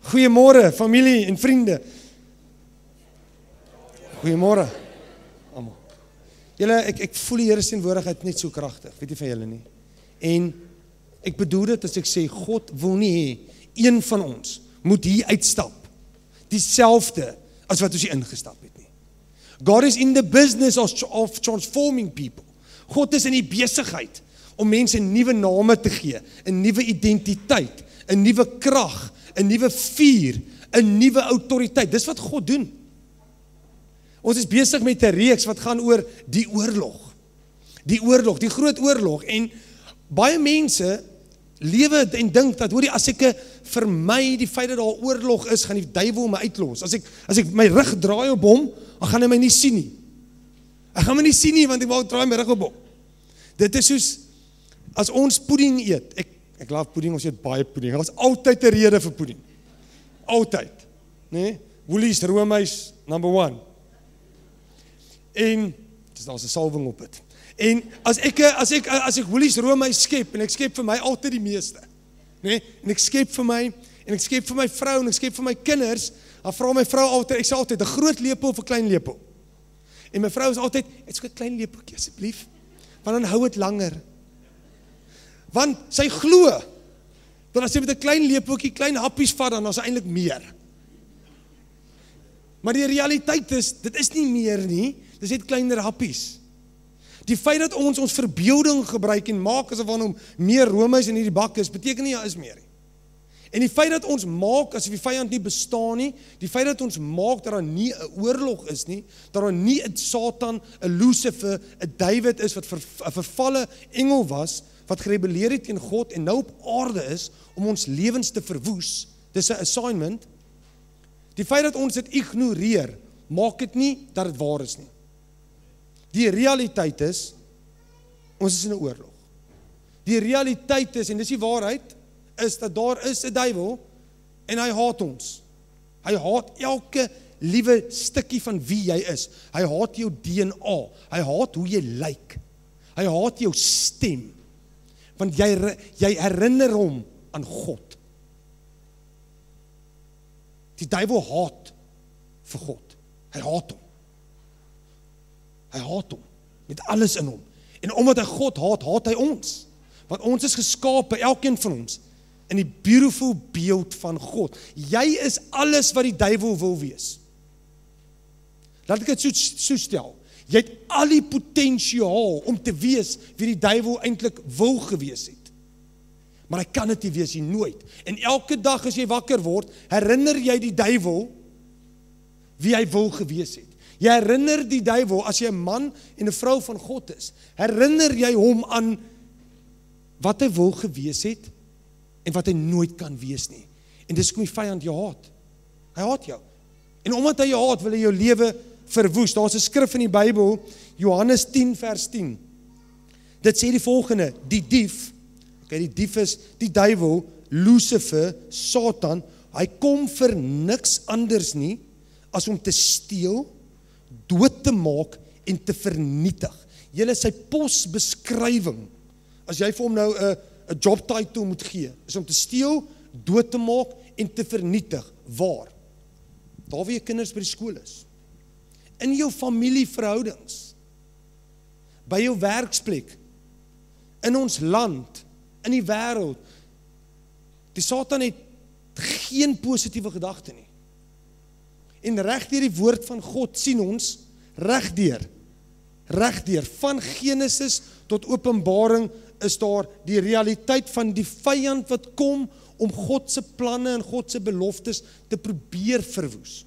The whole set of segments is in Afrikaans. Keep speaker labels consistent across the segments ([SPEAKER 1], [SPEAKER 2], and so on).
[SPEAKER 1] Goeiemôre familie en vriende. Goeiemôre almal. Julle, ek voel die Here se teenwoordigheid net so kragtig, weet jy van julle nie? En ek bedoel dit as ek sê, God wil nie hê een van ons moet hier uitstap, dieselfde as wat ons hier ingestap het nie. God is in the business of transforming people. God is in die besigheid om mense nuwe name te gee, 'n nuwe identiteit, 'n nuwe krag, 'n nuwe vuur, 'n nuwe autoriteit. Dis wat God doen. Ons is besig met 'n reeks wat gaan oor die oorlog. Die oorlog, die groot oorlog. En baie mense lewe en dink dat, hoorie, as ek vermy die feit dat daar oorlog is, gaan die duiwel my uitlos. As ek my rug draai op hom, dan gaan hy my nie sien nie. Ek gaan my nie sien nie, want ek draai my rug op hom. Dit is soos, as ons pudding eet, ek love pudding, ons eet baie pudding, daar is altyd 'n rede vir pudding. Altyd. Nee? Woolies, Romeis, number 1. En, daar's 'n salwing op dit. En as ek Woolies Romeis skep, en ek skep vir my altyd die meeste, nee? En ek skep vir my, en ek skep vir my vrou, en ek skep vir my kinders, dan vra my vrou altyd, ek sê altyd, 'n groot lepel of 'n klein lepel? En my vrou is altyd, ek sê 'n klein lepeltjie asseblief, want dan hou dit langer. Want sy glo, dat as jy met 'n klein lepeltjie, klein happies vat, dan is daar eintlik meer. Maar die realiteit is, dit is nie meer nie, dis net kleiner happies. Die feit dat ons verbeelding gebruik en maak asof daar meer Romeis in hierdie bak is, beteken nie, is meer nie. En die feit dat ons maak asof die vyand nie bestaan nie, die feit dat ons maak dat daar nie 'n oorlog is nie, dat daar nie 'n Satan, 'n Lucifer, 'n David is wat 'n vervalle engel was, wat gerebelleer het teen God en nou op aarde is om ons lewens te verwoes. Dis 'n assignment. Die feit dat ons dit ignoreer, maak dit nie dat dit waar is nie. Die realiteit is, ons is in 'n oorlog. Die realiteit is, en dis die waarheid, is dat daar is 'n duiwel en hy haat ons. Hy haat elke liewe stukkie van wie jy is. Hy haat jou DNA. Hy haat hoe jy lyk. Hy haat jou stem. Want jy herinner hom aan God. Die duiwel haat vir God. Hy haat hom. Hy haat hom, met alles in hom. En omdat hy God haat, haat hy ons. Want ons is geskape, elkeen van ons, in die beautiful beeld van God. Jy is alles wat die duiwel wil wees. Laat ek dit so stel. Jy het al die potensiaal om te wees wie die duiwel eintlik wil gewees het. Maar hy kan dit nie wees nie, nooit. En elke dag as jy wakker word, herinner jy die duiwel wie hy wil gewees het. Jy herinner die duiwel, as jy 'n man en 'n vrou van God is, herinner jy hom aan wat hy wil gewees het en wat hy nooit kan wees nie. En dis kom die vyand jou haat. Hy haat jou. En omdat hy jou haat, wil hy jou lewe verwoes. Daar's 'n skrif in die Bybel, Johannes 10 vers 10. Dit sê die volgende: die dief, die dief is die duiwel, Lucifer, Satan, hy kom vir niks anders nie as om te steel, dood te maak en te vernietig. Julle, sy posbeskrywing, as jy vir hom nou 'n job title moet gee, is om te steel, dood te maak en te vernietig. Waar? Daar waar jou kinders by die skool is. In jou familieverhoudings, by jou werksplek, in ons land, in die wêreld. Die Satan het geen positiewe gedagte nie. En regdeur die woord van God sien ons, regdeur, van Genesis tot Openbaring, is daar die realiteit van die vyand wat kom om God se planne en God se beloftes te probeer verwoes.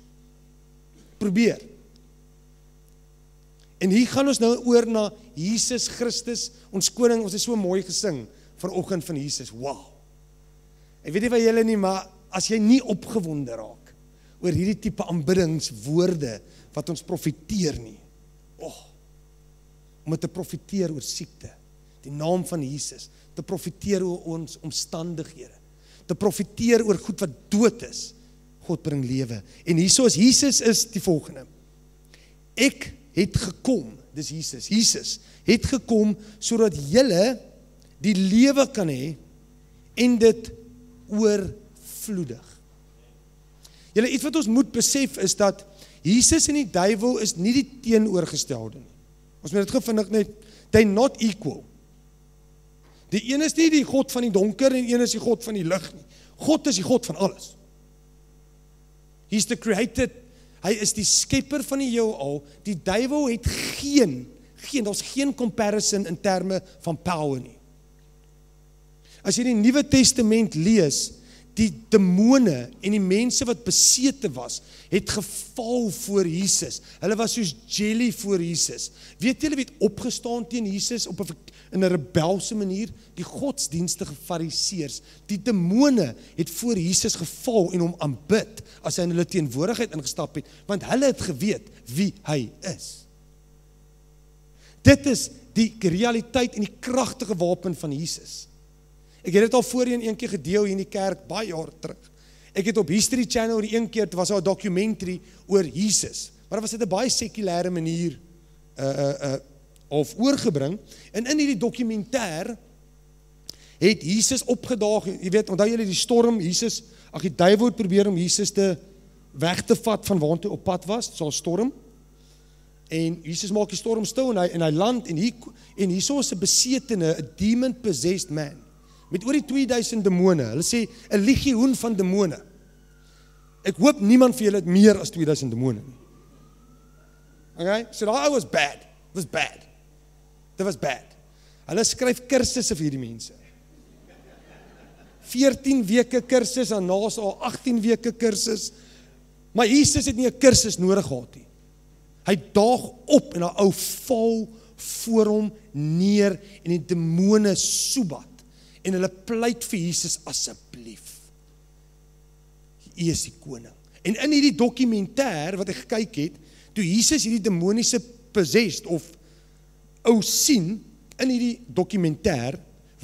[SPEAKER 1] Probeer. En hier gaan ons nou oor na Jesus Christus, ons koning. Ons het so mooi gesing vanoggend van Jesus. Wow. Ek weet nie van julle nie, maar as jy nie opgewonde raak oor hierdie tipe aanbiddingswoorde wat ons profeteer nie. Om te profeteer oor siekte, die naam van Jesus, te profeteer oor ons omstandighede, te profeteer oor goed wat dood is. God bring lewe. En hierso is Jesus is die volgende. Ek het gekom, dis Jesus het gekom sodat julle die lewe kan hê en dit oorvloedig. Julle, iets wat ons moet besef is dat Jesus en die duiwel is nie die teenoorgestelde nie. Ons moet dit gevindig net, they're not equal. Die een is nie die God van die donker en die een is die God van die lig nie. God is die God van alles. He's the created, hy is die skepper van die heelal. Die duiwel het daar's geen comparison in terme van power nie. As jy die Nuwe Testament lees, die demone en die mense wat besete was, het geval voor Jesus. Hulle was soos jelly voor Jesus. Weet julle wie het opgestaan teen Jesus in 'n rebelse manier? Die godsdienstige fariseërs. Die demone het voor Jesus geval en hom aanbid as hy in hulle teenwoordigheid ingestap het, want hulle het geweet wie hy is. Dit is die realiteit en die kragtige wapen van Jesus. Ek het dit al voorheen een keer gedeel hier in die kerk, baie jare terug. Ek het op History Channel die een keer, het was daar 'n documentary oor Jesus, maar dit was dit 'n baie sekulêre manier of oorgebring, en in hierdie dokumentêr het Jesus opgedaag, jy weet, onthou julle die storm, die duiwel het probeer om Jesus weg te vat van waar hy op pad was, dit was 'n storm, en Jesus maak die storm stil, en hy land, en hierso is 'n besetene, 'n demon-possessed man, met oor die 2000 demone, hulle sê, 'n legioen van demone. Ek hoop niemand vir julle het meer as 2000 demone nie. Okay, so I was bad, that was bad. Hulle skryf kursusse vir hierdie mense. 14 weke kursus, en naas al 18 weke kursus, maar Jesus het nie 'n kursus nodig gehad nie. Hy daag op, en hy val voor hom neer, en die demone soebat, en hulle pleit vir Jesus, asseblief, U is die koning. En in hierdie dokumentêr wat ek gekyk het, toe Jesus hierdie demoniese possessed of ou sien, in hierdie dokumentêr,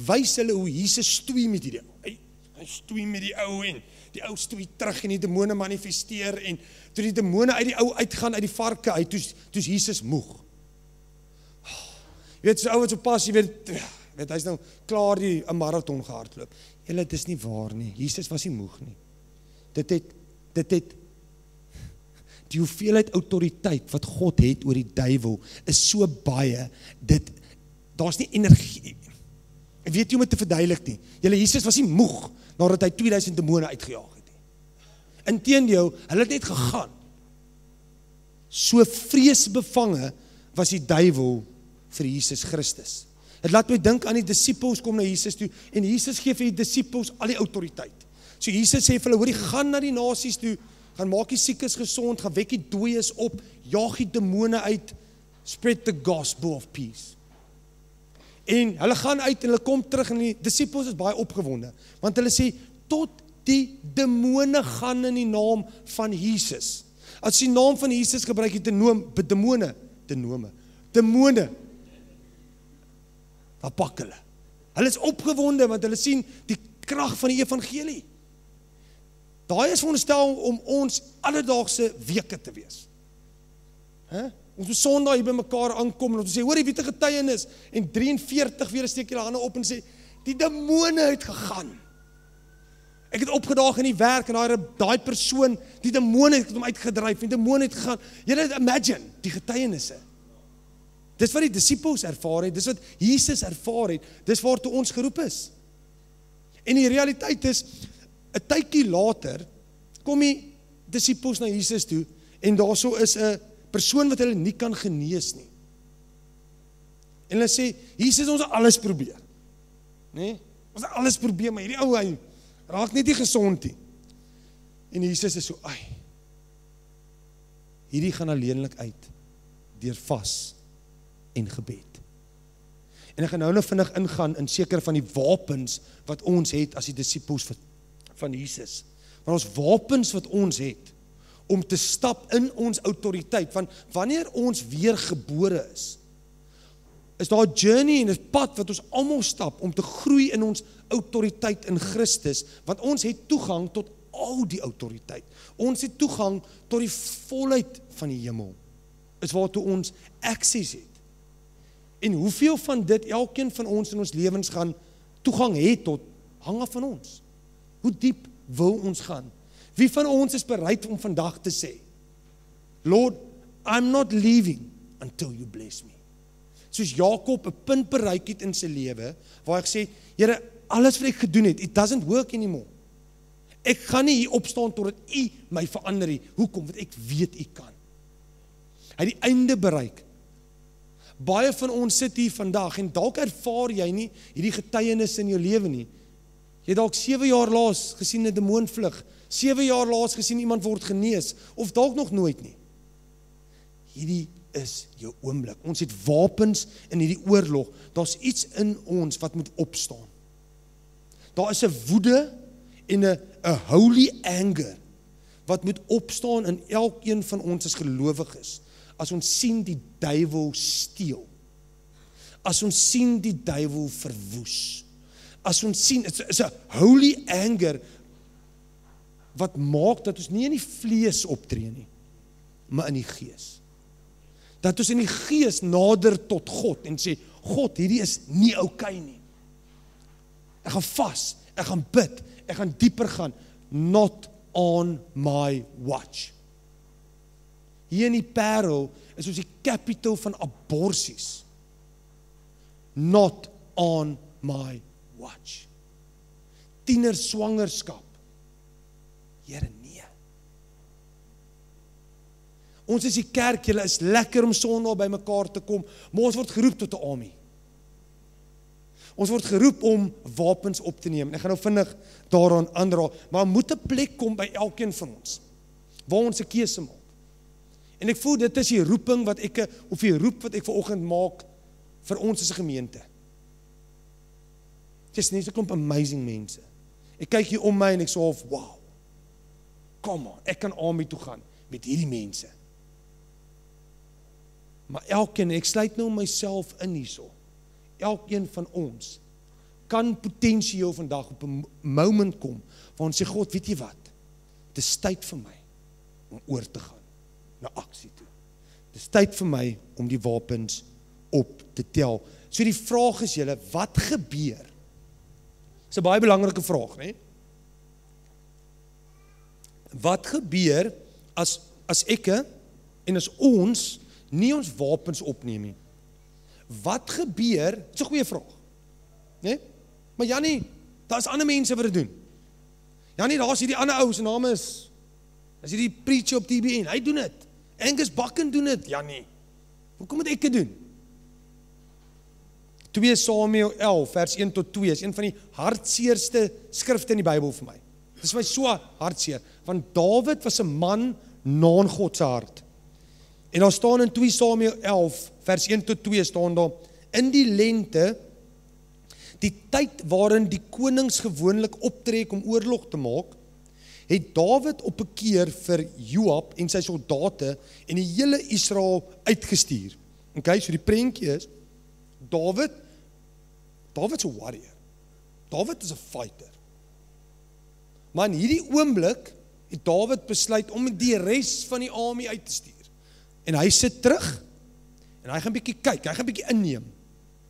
[SPEAKER 1] wys hulle hoe Jesus stoei met hierdie ou. Hy stoei met die ou, en die ou stoei terug, en die demone manifesteer, en toe die demone uit die ou uitgaan, uit die varke uit, toe is Jesus moeg. Jy weet, so ou wat so pas, jy weet, hy is nou klaar 'n marathon gehardloop. Julle, dit is nie waar nie, Jesus was nie moeg nie. Dit het, die hoeveelheid autoriteit wat God het oor die duiwel, is so baie, daar's nie energie, ek weet nie om dit te verduidelik nie. Julle, Jesus was nie moeg, nadat hy 2000 demone uitgejaag het nie. Inteendeel, hulle het net gegaan. So vreesbevange was die duiwel vir Jesus Christus. Het laat my dink aan die disippels kom na Jesus toe, en Jesus gee vir die disippels al die autoriteit. So Jesus sê vir hulle, hoorie, gaan na die nasies toe, gaan maak die siekes gesond, gaan wek die dooies op, jaag die demone uit, spread the gospel of peace. En hulle gaan uit en hulle kom terug, en die disippels is baie opgewonde, want hulle sê, tot die demone gaan in die naam van Jesus. As die naam van Jesus gebruik het, demone, dan pak hulle. Hulle is opgewonde, want hulle sien die krag van die evangelie. Daai is veronderstel om ons alledaagse weke te wees. Ons moet Sondag hier by mekaar aankom, en ons sê, hoor, jy weet 'n getuienis, en 43 weer steek julle hande op, en sê, die demone het gegaan. Ek het opgedaag in die werk, en daai persoon, die demone het hom uitgedryf, en die demone het gegaan. Julle imagine, die getuienisse. Dis wat die disippels ervaar het, dis wat Jesus ervaar het, dis waartoe ons geroep is. En die realiteit is, 'n tydjie later, kom die disippels na Jesus toe, en daarso is 'n persoon wat hulle nie kan genees nie. En hulle sê, Jesus, ons het alles probeer. Nee? Ons het alles probeer, maar hierdie ou, hy raak net nie gesond nie. En Jesus is so, hierdie gaan alleenlik uit, deur vas en gebed. En ek gaan nou vinnig ingaan in sekere van die wapens wat ons het as die disippels van Jesus. Maar ons wapens wat ons het, om te stap in ons autoriteit, want wanneer ons weer gebore is daar 'n journey en 'n pad wat ons almal stap, om te groei in ons autoriteit in Christus, want ons het toegang tot al die autoriteit. Ons het toegang tot die volheid van die hemel, is waartoe ons access het. En hoeveel van dit elkeen van ons in ons lewens gaan toegang het tot, hang af van ons. Hoe diep wil ons gaan? Wie van ons is bereid om vandag te sê, Lord, I'm not leaving until you bless me. Soos Jakob 'n punt bereik het in sy lewe, waar hy gesê, Here, alles wat ek gedoen het, it doesn't work anymore. Ek gaan nie hier opstaan totdat U my verander nie. Hoekom? Want ek weet U kan. Hy het die einde bereik. Baie van ons sit hier vandag en dalk ervaar jy nie hierdie getuienis in jou lewe nie. Jy het dalk 7 jaar laas gesien 'n demoon vlug, 7 jaar laas gesien iemand word genees, of dalk nog nooit nie. Hierdie is jou oomblik. Ons het wapens in hierdie oorlog. Daar's iets in ons wat moet opstaan. Daar is 'n woede en 'n holy anger wat moet opstaan in elkeen van ons as gelowiges. As ons sien die duiwel steel. As ons sien die duiwel verwoes. As ons sien, dit is 'n holy anger wat maak dat ons nie in die vlees optree nie, maar in die gees. Dat ons in die gees nader tot God en sê, God, hierdie is nie oukei nie. Ek gaan vas, ek gaan bid, ek gaan dieper gaan, not on my watch. Hier in die Parel is ons die capital van aborsies. Not on my watch. Tiener swangerskap. Here, nee. Ons is die kerk, julle is lekker om Sondag by mekaar te kom, maar ons word geroep tot 'n army. Ons word geroep om wapens op te neem. Ek gaan nou vinnig daaraan aandra, maar moet 'n plek kom by elkeen van ons, waar ons 'n keuse maak. En ek voel dit is die roeping wat ek, of die roep wat ek vanoggend maak, vir ons as 'n gemeente. Dit is nie so 'n klomp amazing mense. Ek kyk hier om my en ek sê, wow, kom on, ek kan army toe gaan, met hierdie mense. Maar elkeen, ek sluit nou myself in hierso, elkeen van ons, kan potensieel vandag op 'n moment kom, waar ons sê, God, weet jy wat, dit is tyd vir my, om oor te gaan, na aksie toe. Dit is tyd vir my, om die wapens op te tel. So die vraag is julle, wat gebeur? Dit is 'n baie belangrike vraag, né? Wat gebeur, as ek, en as ons, nie ons wapens opneem nie? Wat gebeur, dit is 'n goeie vraag, né? Maar Jannie, daar is ander mense wat dit doen. Jannie, daar is hierdie ander ou, sy naam is hierdie preacher op TBN, hy doen dit. Angus Bakken doen dit, Jannie. Hoekom moet ek dit doen? 2 Samuel 11 vers 1 tot 2 is een van die hartseerste skrifte in die Bybel vir my. Dit is my so hartseer, want Dawid was 'n man na in God se hart. En daar staan in 2 Samuel 11 vers 1 tot 2 staan daar, in die lente, die tyd waarin die konings gewoonlik optrek om oorlog te maak, het Dawid op 'n keer vir Joab en sy soldate en die hele Israel uitgestuur. Okay, so die prentjie is, Dawid's 'n warrior. Dawid is 'n fighter. Maar in hierdie oomblik het Dawid besluit om die res van die army uit te stuur. En hy sit terug en hy gaan bietjie kyk, hy gaan bietjie inneem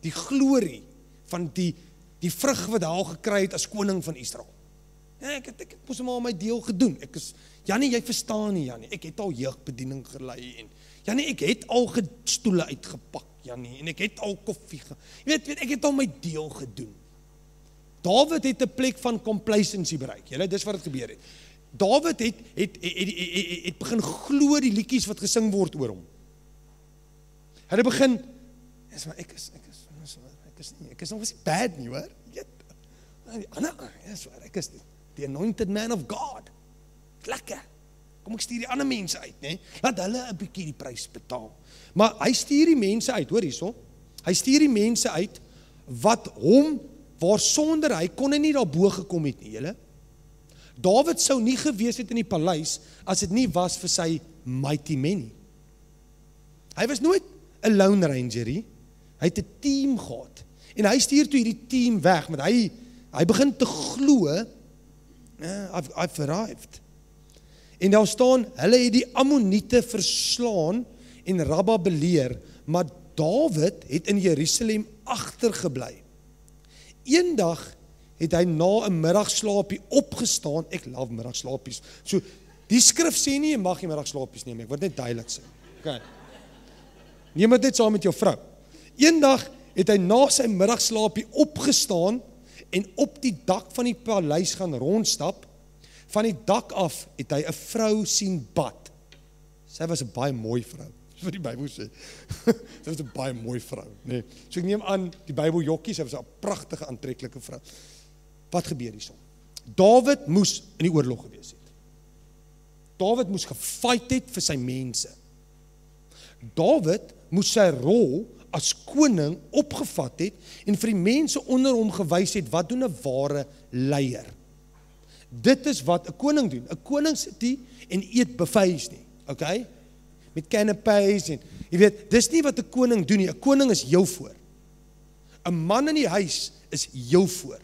[SPEAKER 1] die glorie van die vrug wat hy al gekry het as koning van Israel. Ja, ek het mos maar my deel gedoen. Jannie, jy verstaan nie, Jannie. Ek het al jeugbediening gelei en Jannie, ek het al stoele uitgepak, Jannie, en ek het al koffie jy weet, ek het al my deel gedoen. Dawid het 'n plek van complacency bereik. Julle, dis wat het gebeur het. Dawid het begin glo die liedjies wat gesing word oor hom. Hy het begin, ek is nog nie bad nie, hoor. Ek is the anointed man of God. Lekker. Kom ek stuur die ander mense uit, né? Laat hulle 'n bietjie die prys betaal. Maar hy stuur die mense uit, hoor hierso. Hy stuur die mense uit wat hom, waar sonder hy kon hy nie daarbo gekom het nie, julle. Dawid sou nie gewees het in die paleis as dit nie was vir sy mighty men nie. Hy was nooit 'n lone ranger nie. Hy het 'n team gehad. En hy stuur toe hierdie team weg, want hy begin te glo, I've arrived. En daar staan, hulle het die Ammoniete verslaan en Rabba beleer, maar Dawid het in Jerusalem agtergebly. Eendag het hy na 'n middagslaapie opgestaan. Ek love middagslaapies. So, die skrif sê nie, jy mag nie middagslaapies neem, ek wil net duidelik sê. Okay. Neem dit net saam met jou vrou. Eendag het hy na sy middagslaapie opgestaan en op die dak van die paleis gaan rondstap. Van die dak af het hy 'n vrou sien bad. Sy was 'n baie mooi vrou. Dis wat die Bybel sê. Sy was 'n baie mooi vrou, nee. So ek neem aan die Bybel jokkie, sy was 'n pragtige aantreklike vrou. Wat gebeur hierson? Dawid moes in die oorlog gewees het. Dawid moes gefight het vir sy mense. Dawid moes sy rol as koning opgevat het en vir die mense onder hom gewys het wat doen 'n ware leier. Dit is wat 'n koning doen. 'n Koning sit nie en eet buffets nie, okay? Met canapés en jy weet, dis nie wat 'n koning doen nie. 'n Koning is jou voor. 'n Man in die huis is jou voor.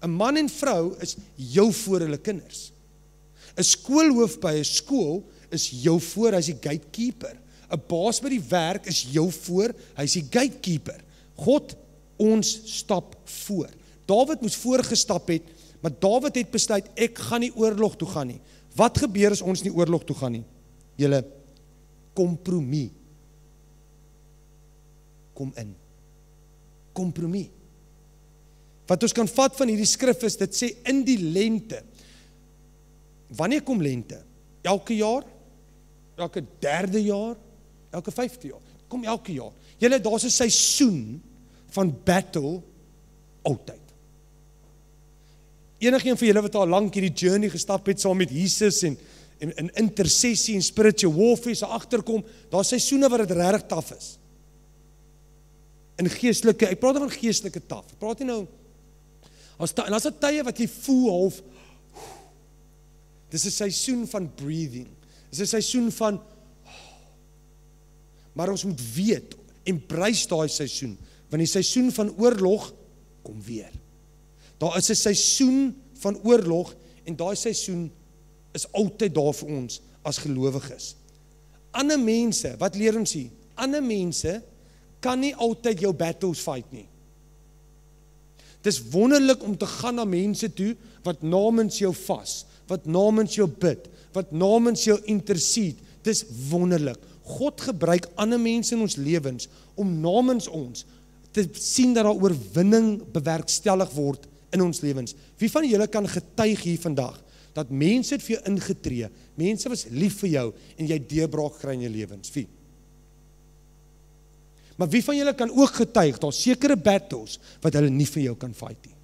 [SPEAKER 1] 'n Man en vrou is jou voor hulle kinders. 'n Skoolhoof by 'n skool is jou voor, hy's die gatekeeper. 'n Baas by die werk is jou voor, hy's die gatekeeper. God, ons stap voor. Dawid moes voorgestap het, maar Dawid het besluit, ek gaan nie oorlog toe gaan nie. Wat gebeur as ons nie oorlog toe gaan nie? Julle, kompromie. Kom in. Kompromie. Wat ons kan vat van hierdie skrif is, dit sê in die lente. Wanneer kom lente? Elke jaar? Elke 3de jaar? Elke 5de jaar? Kom elke jaar. Julle, daar's 'n seisoen van battle altyd. Enigeen van julle wat al lank hierdie journey gestap het saam met Jesus en in intersessie en spiritual warfare se agterkom, daar's seisoene wat dit regtig taaf is. In geestelike, ek praat van geestelike taaf. Ek praat nie nou en as dit tye wat jy voel half, dis 'n seisoen van breathing. Dis 'n seisoen van maar ons moet weet, embrace daai seisoen, want die seisoen van oorlog kom weer. Daar is 'n seisoen van oorlog en daai seisoen is altyd daar vir ons as gelowiges. Ander mense, wat leer ons hier? Ander mense kan nie altyd jou battles fight nie. Dis wonderlik om te gaan na mense toe wat namens jou vas, wat namens jou bid, wat namens jou intercede. Dis wonderlik. God gebruik ander mense in ons lewens om namens ons te sien dat daar oorwinning bewerkstellig word in ons lewens. Wie van julle kan getuig hier vandag dat mense het vir jou ingetree, mense was lief vir jou en jy deurbraak kry in jou lewens? Wie? Maar wie van julle kan ook getuig, daar sekere battles wat hulle nie vir jou kan fight nie.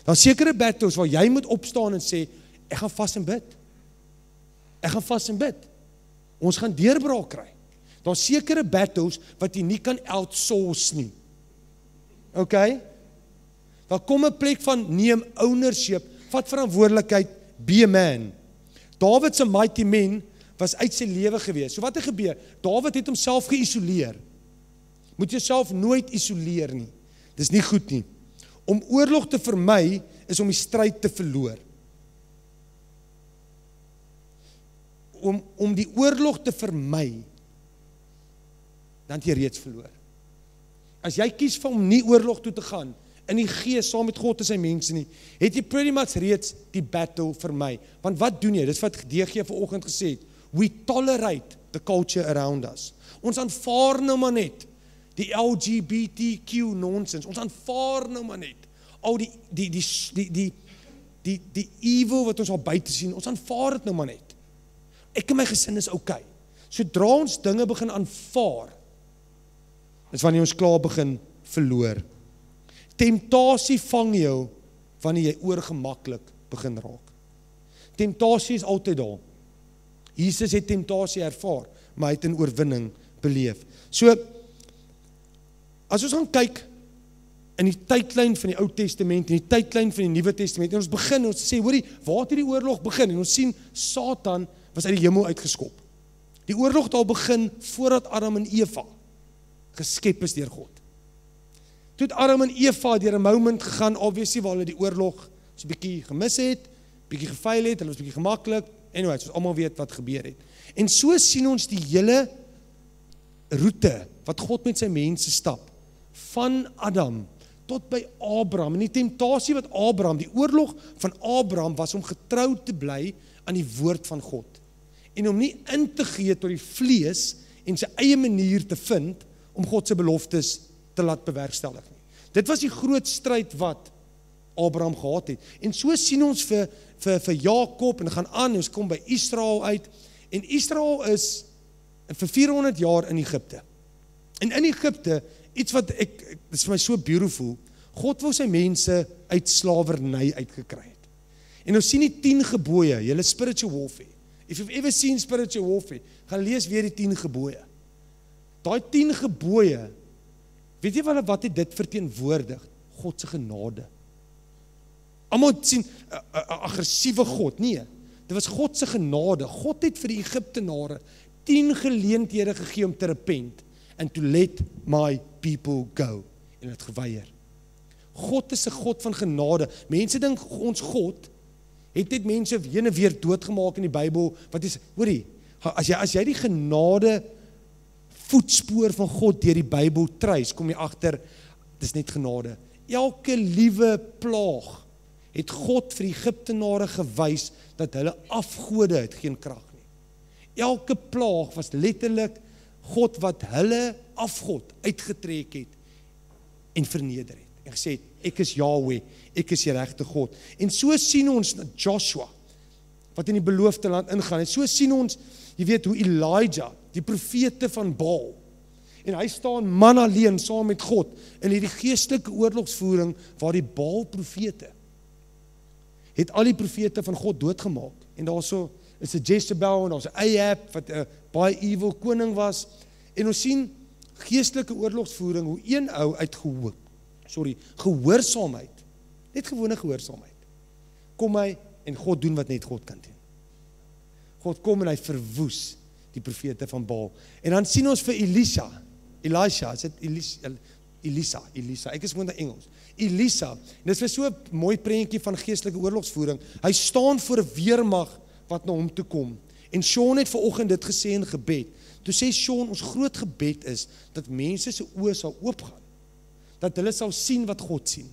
[SPEAKER 1] Daar sekere battles waar jy moet opstaan en sê, ek gaan vas en bid. Ek gaan vas en bid. Ons gaan deurbraak kry. Daar sekere battles wat jy nie kan outsource nie. Okay? Daar kom 'n plek van neem ownership, vat verantwoordelikheid, be a man. Dawid se mighty men was uit sy lewe gewees. So wat het gebeur? Dawid het homself geïsoleer. Moet jouself nooit isoleer nie. Dis nie goed nie. Om oorlog te vermy is om die stryd te verloor. Om die oorlog te vermy, dan het jy reeds verloor. As jy kies vir om nie oorlog toe te gaan, in die gees saam met God en sy mense nie, het jy pretty much reeds die battle vermy. Want wat doen jy? Dis wat DG vanoggend gesê het. We tolerate the culture around us. Ons aanvaar nou maar net die LGBTQ nonsense. Ons aanvaar nou maar net al die evil wat ons al buite sien. Ons aanvaar dit nou maar net. Ek en my gesin is okay. Sodra ons dinge begin aanvaar, is wanneer ons klaar begin verloor. Temptasie vang jou wanneer jy oorgemaklik begin raak. Temptasie is altyd daar. Jesus het temptasie ervaar, maar hy het 'n oorwinning beleef. So, as ons gaan kyk in die tydlyn van die Ou Testament en die tydlyn van die Nuwe Testament, en ons begin, ons sê, hoorie, waar het hierdie oorlog begin? En ons sien, Satan was uit die hemel uitgeskop. Die oorlog het al begin voordat Adam en Eva geskep is deur God. Toe het Adam en Eva deur 'n moment gegaan, obviously, waar hulle die oorlog so 'n bietjie gemis het, bietjie gefail het, hulle was bietjie gemaklik, anyway, ons almal weet wat gebeur het. En so sien ons die hele roete wat God met sy mense stap, van Adam tot by Abraham. En die temptasie wat Abraham, die oorlog van Abraham was om getrou te bly aan die woord van God. En om nie in te gee tot die vlees en sy eie manier te vind om God se beloftes te laat bewerkstellig nie. Dit was die groot stryd wat Abraham gehad het. En so sien ons vir Jakob en gaan aan, ons kom by Israel uit. En Israel is vir 400 jaar in Egipte. En in Egipte, iets wat dit is vir my so beautiful, God wou sy mense uit slawerny uitgekry het. En ons sien die 10 gebooie, julle spiritual warfare. If you've ever seen spiritual warfare, gaan lees weer die 10 gebooie. Daai 10 gebooie, weet jy wat het dit verteenwoordig? God se genade. Almal sien 'n aggressiewe God, nee. Dit was God se genade. God het vir die Egiptenare 10 geleenthede gegee om te repent and to let my people go. En het geweier. God is 'n God van genade. Mense dink ons God het net mense heen en weer doodgemaak in die Bybel. Wat is, hoorie, as jy die genade voetspoor van God deur die Bybel truis, kom jy agter, dit is net genade. Elke liewe plaag het God vir die Egiptenare gewys dat hulle afgode het geen krag nie. Elke plaag was letterlik God wat hulle afgod uitgetrek het en verneder het. En gesê het, ek is Yahweh, ek is die regte God. En so sien ons Joshua, wat in die beloofde land ingaan. En so sien ons, jy weet hoe Elijah, die profete van Baal, en hy staan man alleen saam met God in hierdie geestelike oorlogsvoering waar die Baal profete het al die profete van God doodgemaak. En daarso is 'n Jezebel en daar's 'n Ahab wat 'n baie evil koning was. En ons sien geestelike oorlogsvoering hoe een ou uit gehoorsaamheid, net gewone gehoorsaamheid, kom hy en God doen wat net God kan doen. God kom en hy verwoes die profete van Baal. En dan sien ons vir Elisha, is dit Elisa, ek is gewoon in Engels. Elisa, en dit is so 'n mooi prentjie van geestelike oorlogsvoering. Hy staan voor 'n weermag wat na hom toe kom. En Sean het vanoggend dit gesê in gebed. Toe sê Sean, ons groot gebed is dat mense se oë sal oopgaan. Dat hulle sal sien wat God sien.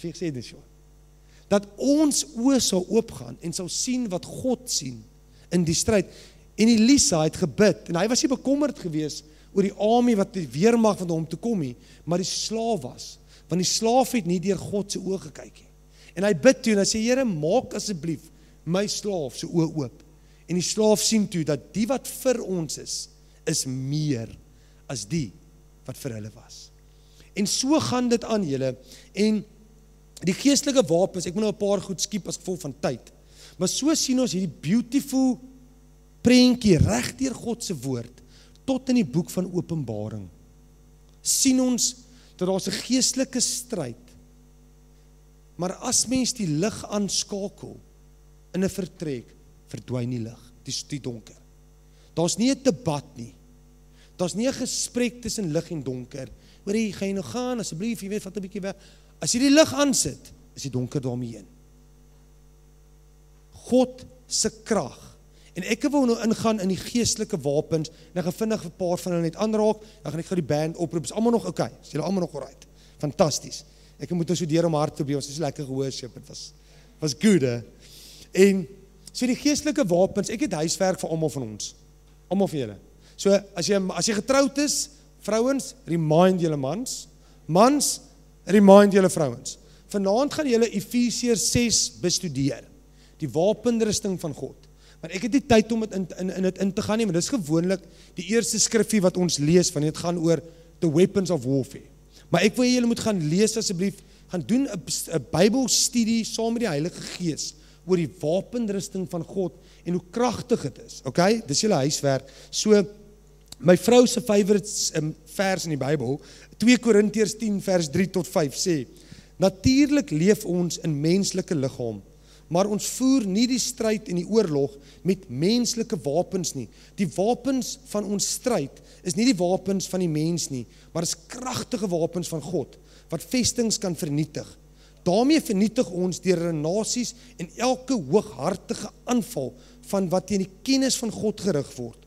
[SPEAKER 1] Wie sê dit, Sean? Dat ons oë sal oopgaan en sal sien wat God sien in die stryd. En Elisa het gebid, en hy was nie bekommerd gewees oor die army wat die weermag van hom toe kom nie, maar die slaaf was, want die slaaf het nie deur God se oë gekyk nie. En hy bid toe en hy sê, Here, maak asseblief my slaaf se oë oop. En die slaaf sien toe dat die wat vir ons is meer as die wat vir hulle was. En so gaan dit aan julle, en die geestelike wapens, ek moet nou 'n paar goed skiep as gevolg van tyd, maar so sien ons hierdie beautiful prentjie reg deur God se woord, tot in die boek van Openbaring, sien ons dat daar 'n geestelike stryd, maar as mens die lig aanskakel in 'n vertrek, verdwyn die lig, die donker. Daar's nie 'n debat nie. Daar's nie 'n gesprek tussen lig en donker. Hoor jy, gaan jy nou gaan, asseblief, jy weet, vat 'n bietjie weg. As jy die lig aansit, is die donker daarmee heen. God se krag. En ek wil nou ingaan in die geestelike wapens, en ek gaan vinnig 'n paar van hulle net aanraak, dan gaan ek gou die band oproep. Is almal nog okay? Is julle almal nog alright? Fantasties. Ek moet nou so deur om hard te wees, dit is lekker gehoorship, dit was good, hè? En so die geestelike wapens, ek het huiswerk vir almal van ons. Almal van julle. So as jy getroud is, vrouens, remind julle mans. Mans, remind julle vrouens. Vanaand gaan julle Efesiërs 6 bestudeer. Die wapenrusting van God. Maar ek het nie tyd om dit in te gaan nie, maar dis gewoonlik die eerste skrifgie wat ons lees, wanneer dit gaan oor the weapons of warfare. Maar ek wil julle moet gaan lees asseblief, gaan doen 'n Bybelstudie saam met die Heilige Gees oor die wapenrusting van God en hoe kragtig dit is. Okay? Dis julle huiswerk. So my vrou se favorite vers in die Bybel, 2 Korintiërs 10 vers 3 tot 5 sê: Natuurlik leef ons in menslike liggaam, maar ons voer nie die stryd en die oorlog met menslike wapens nie. Die wapens van ons stryd is nie die wapens van die mens nie, maar is kragtige wapens van God, wat vestings kan vernietig. Daarmee vernietig ons deur renasies en elke hooghartige aanval van wat teen die kennis van God gerig word.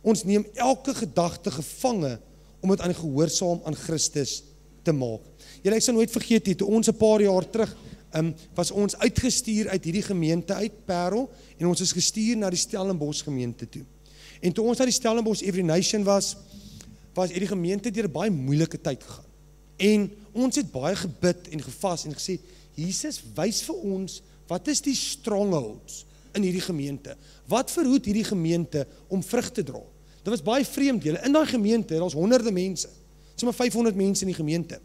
[SPEAKER 1] Ons neem elke gedagte gevange om dit aan gehoorsaam aan Christus te te maak. Julle, ek sal nooit vergeet het, toe ons 'n paar jaar terug, was ons uitgestuur uit hierdie gemeente uit, Parel, en ons is gestuur na die Stellenbosch gemeente toe. En toe ons na die Stellenbosch Every Nation was hierdie gemeente deur 'n baie moeilike tyd gegaan. En ons het baie gebid en gevas en gesê, Jesus, wys vir ons, wat is die strongholds in hierdie gemeente? Wat verhoed hierdie gemeente om vrug te dra? Dit was baie vreemd, julle. In daai gemeente, daar's honderde mense. Dit's maar 500 mense in die gemeente.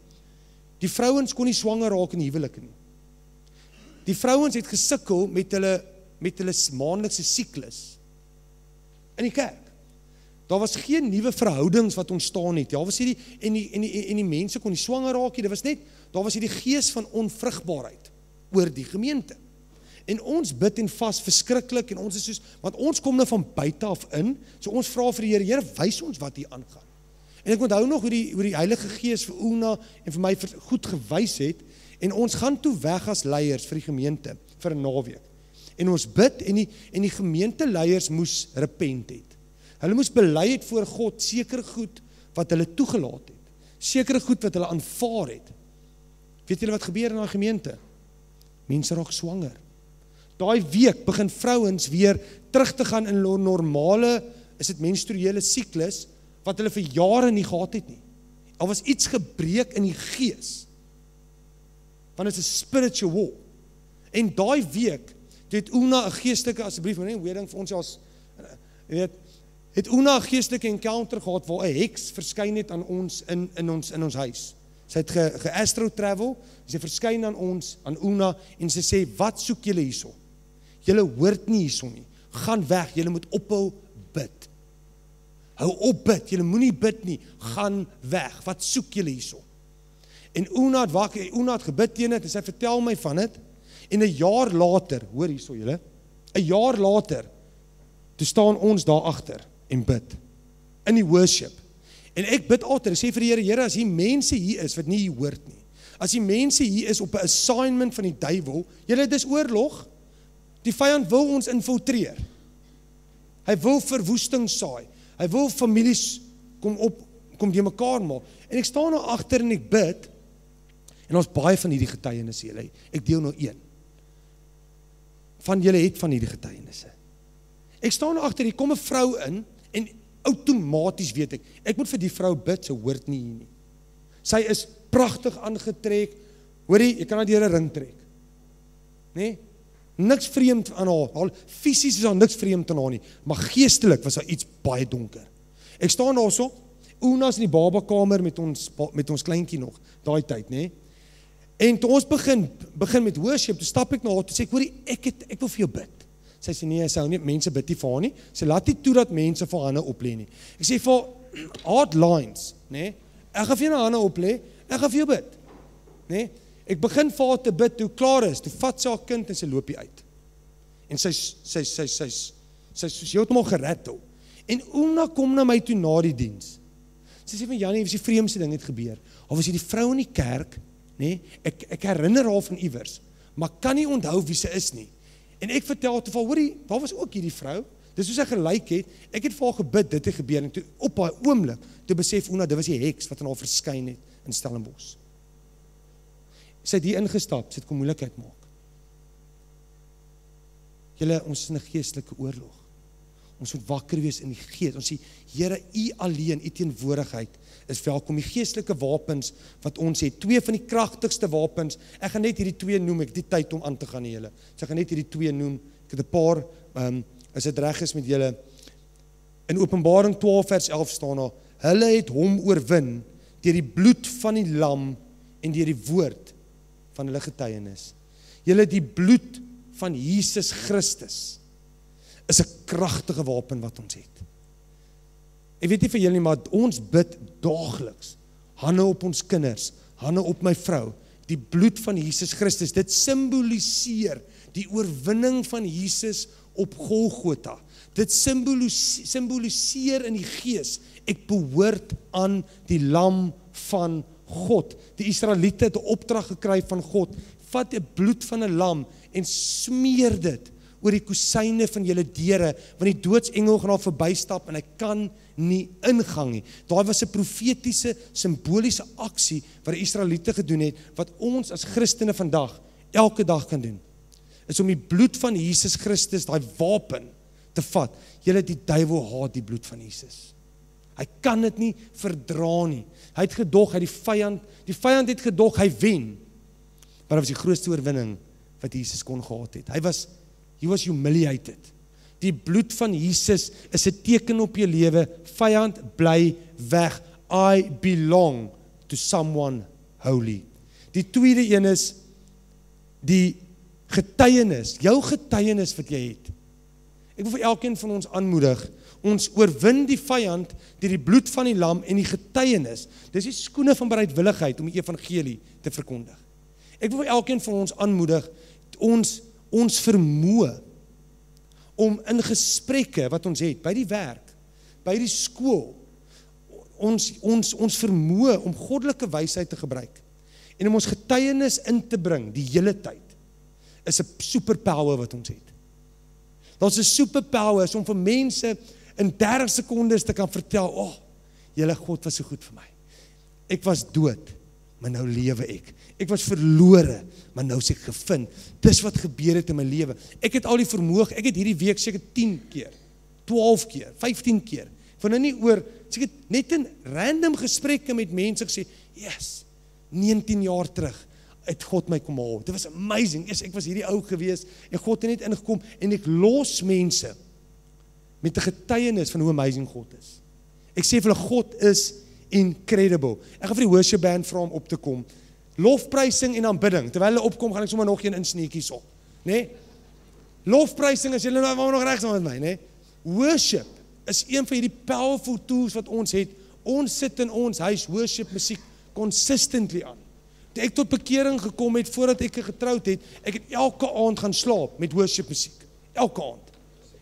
[SPEAKER 1] Die vrouens kon nie swanger raak in die huwelike nie. Die vrouens het gesukkel met hulle maandelikse siklus in die kerk. Daar was geen nuwe verhoudings wat ontstaan het. Daar was hierdie en die mense kon nie swanger raak nie. Daar was hierdie gees van onvrugbaarheid oor die gemeente. En ons bid en vas verskriklik en ons is soos, want ons kom nou van buite af in, so ons vra vir die Here, Here, wys ons wat hier aangaan. En ek onthou nog hoe die Heilige Gees vir Una en vir my goed gewys het, en ons gaan toe weg as leiers vir die gemeente, vir 'n naweek. En ons bid, en die gemeenteleiers moes repent het. Hulle moes bely het voor God, sekere goed wat hulle toegelaat het, sekere goed wat hulle aanvaar het. Weet julle wat gebeur in daai gemeente? Mense raak swanger. Daai week begin vrouens weer terug te gaan in normale, is dit menstruele siklus, wat hulle vir jare nie gehad het nie. Al was iets gebreek in die gees, want dit is 'n spiritual war. En daai week, het Una 'n geestelike, asseblief, maar nie wedding vir ons as, het Una 'n geestelike encounter gehad, waar 'n heks verskyn het aan ons in ons huis. Sy het ge-astro travel, sy verskyn aan ons, aan Una, en sy sê, wat soek julle hierso? Julle hoort nie hierso nie. Gaan weg, julle moet ophou bid. Hou op bid, julle moenie bid nie. Gaan weg. Wat soek julle hierso? En Una het wakker, Una het gebid teen dit, en sy vertel my van dit. En 'n jaar later, hoor hierso julle, 'n jaar later, toe staan ons daar agter en bid. In die worship. En ek bid altyd, ek sê vir die Here, Here, as die mense hier is wat nie hier hoort nie. As die mense hier is op 'n assignment van die duiwel, julle, dis oorlog. Die vyand wil ons infiltreer. Hy wil verwoesting saai. Hy wil families kom die mekaar maak. En ek staan daar agter en ek bid, en ons baie van hierdie getuienisse, julle. Ek deel nou een. Van julle het van hierdie getuienisse. Ek staan daar agter, hier kom 'n vrou in, en outomaties weet ek moet vir die vrou bid, sy hoort nie hier nie. Sy is pragtig aangetrek, hoorie, jy kan haar deur 'n ring trek. Nee? Niks vreemd aan haar, fisies is daar niks vreemd aan haar nie, maar geestelik was daar iets baie donker. Ek staan daar so, Una's in die babakamer met ons kleintjie nog, daai tyd, nee? En toe ons begin met worship, toe stap ek na haar, toe sê ek, hoorie, ek wil vir jou bid. Sy sê, nee, sy hou nie, mense bid nie vir haar nie, sy laat nie toe dat mense vir hande oplê nie. Ek sê, vir hard lines, nee? Ek gaan vir jou hande oplê, ek gaan vir jou bid, nee? Ek begin vir haar te bid, toe klaar is, toe vat sy haar kind en sy loop hier uit. En sy soos heeltemal gerattel. En Una kom na my toe na die diens. Sy sê van Janie, was die vreemdste ding het gebeur. Al was hier die vrou in die kerk, nee, ek herinner haar van iewers, maar kan nie onthou wie sy is nie. En ek vertel te val, hoorie, daar was ook hierdie vrou, dis soos sy gelyk het, ek het vir haar gebid, dit het gebeur, en toe op haar oomblik, toe besef Una, dit was die heks wat aan haar verskyn het in Stellenbosch. Sy het hier ingestap, sy het kom moeilikheid maak. Julle, ons is in 'n geestelike oorlog. Ons moet wakker wees in die gees. Ons sê, Here, U alleen, U teenwoordigheid is welkom. Die geestelike wapens wat ons het, 2 van die kragtigste wapens, ek gaan net hierdie 2 noem, ek het die tyd om aan te gaan nie julle. So ek gaan net hierdie 2 noem, ek het 'n paar, as dit reg is met julle, in Openbaring 12 vers 11 staan daar, hulle het hom oorwin, deur die bloed van die lam, en deur die woord van hulle getuienis. Julle, die bloed van Jesus Christus is 'n kragtige wapen wat ons het. Ek weet nie vir julle nie, maar ons bid daagliks, hande op ons kinders, hande op my vrou, die bloed van Jesus Christus, dit simboliseer die oorwinning van Jesus op Golgotha. Dit simboliseer in die gees, ek behoort aan die lam van God. Die Israeliete het 'n opdrag gekry van God, vat die bloed van 'n lam en smeer dit oor die kusyne van julle deure, want die doodsengel gaan daar verbystap en hy kan nie ingang nie. Daai was 'n profetiese, simboliese aksie wat die Israeliete gedoen het, wat ons as Christene vandag, elke dag kan doen. Is om die bloed van Jesus Christus, daai wapen, te vat. Julle, die duiwel haat die bloed van Jesus. Hy kan dit nie verdra nie. Hy het gedog, die vyand het gedog, hy wen. Maar dit was die grootste oorwinning wat Jesus kon gehad het. He was humiliated. Die bloed van Jesus is 'n teken op jou lewe, vyand bly weg. I belong to someone holy. Die tweede een is die getuienis, jou getuienis wat jy het. Ek wil vir elkeen van ons aanmoedig, ons oorwin die vyand deur die bloed van die lam en die getuienis. Dis die skoene van bereidwilligheid om die evangelie te verkondig. Ek wil vir elkeen van ons aanmoedig, ons vermoë om in gesprekke wat ons het, by die werk, by die skool, ons vermoë om goddelike wysheid te gebruik, en om ons getuienis in te bring, die hele tyd, is 'n superpower wat ons het. Daar's 'n superpower, is om vir mense in 30 sekondes te kan vertel, julle God was so goed vir my. Ek was dood, maar nou lewe ek. Ek was verlore, maar nou is ek gevind. Dis wat gebeur het in my lewe. Ek het al die vermoë, ek het hierdie week seker 10 keer, 12 keer, 15 keer, van nou nie oor, seker net in random gesprekke met mense gesê, yes, 19 jaar terug, het God my kom haal. Dit was amazing. Ek was hierdie ou gewees, en God het net ingekom, en ek los mense met 'n getuienis van hoe amazing God is. Ek sê vir hulle, God is incredible. Ek gaan vir die worship band vra om op te kom. Lofprysing en aanbidding. Terwyl hulle opkom, gaan ek sommer nog een insneetjies op. Nee? Lofprysing, as julle nou nog reg saam met my, nee? Worship is een van hierdie powerful tools wat ons het. Ons sit in ons huis worship musiek consistently aan. Toe ek tot bekering gekom het, voordat ek getroud het, ek het elke aand gaan slaap met worship musiek. Elke aand.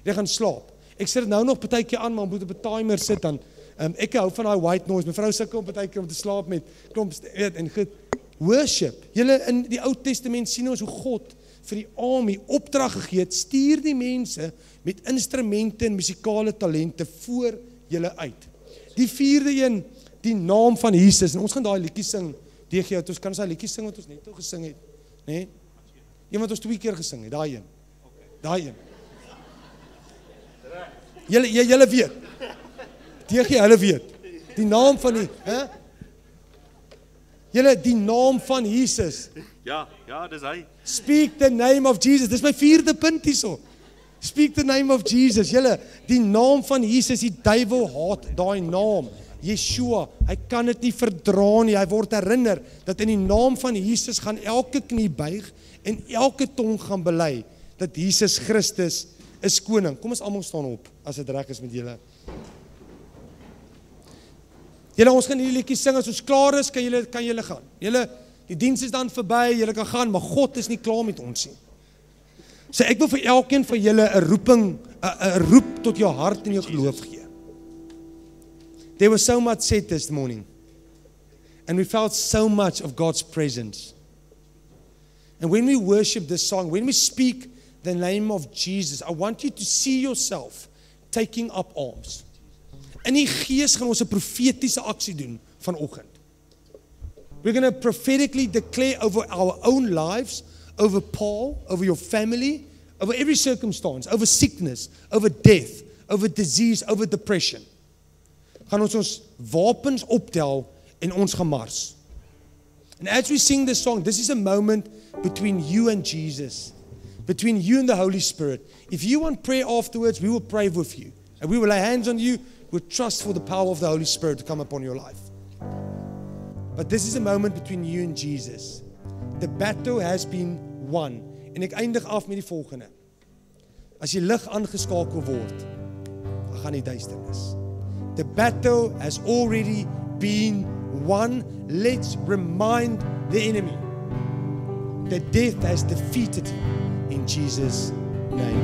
[SPEAKER 1] Ek gaan slaap. Ek sit nou nog partykeer aan, maar moet op 'n timer sit dan. Ek hou van daai white noise. My vrou sukkel partykeer om te slaap met klomp, weet, en goed. Worship. Julle in die Ou Testament sien ons hoe God vir die army opdrag gegee het, stuur die mense met instrumente en musikale talente voor julle uit. Die vierde een, die naam van Jesus, en ons gaan daai liedjie sing. DG, ons kan daai liedjie sing wat ons net gesing het, né? Een wat ons 2 keer gesing het, daai een. Daai een. Julle weet. DG, hulle weet. Die naam van die, hè? Julle, die naam van Jesus.
[SPEAKER 2] Ja, dis hy.
[SPEAKER 1] Speak the name of Jesus. Dis my 4de punt hierso. Speak the name of Jesus. Julle, die naam van Jesus, die duiwel haat daai naam. Yeshua, hy kan dit nie verdra nie. Hy word herinner dat in die naam van Jesus gaan elke knie buig en elke tong gaan bely dat Jesus Christus is koning. Kom ons almal staan op as dit reg is met julle. Julle, ons gaan hierdie liedjie sing, as ons klaar is, kan julle gaan. Julle, die diens is dan verby, julle kan gaan, maar God is nie klaar met ons nie. So ek wil vir elkeen van julle 'n roeping, 'n roep tot jou hart en jou geloof gee. There was so much said this morning, and we felt so much of God's presence. And when we worship this song, when we speak the name of Jesus, I want you to see yourself taking up arms. In die gees gaan ons 'n profetiese aksie doen vanoggend. We're going to prophetically declare over our own lives, over Paul, over your family, over every circumstance, over sickness, over death, over disease, over depression. Gaan ons wapens optel en ons gaan mars. And as we sing this song, this is a moment between you and Jesus, between you and the Holy Spirit. If you want prayer afterwards, we will pray with you. And we will lay hands on you with trust for the power of the Holy Spirit to come upon your life. But this is a moment between you and Jesus. The battle has been won. En ek eindig af met die volgende. As die lig aangeskakel word, dan gaan die duisternis. The battle has already been won. Let's remind the enemy that death has defeated him in Jesus' name.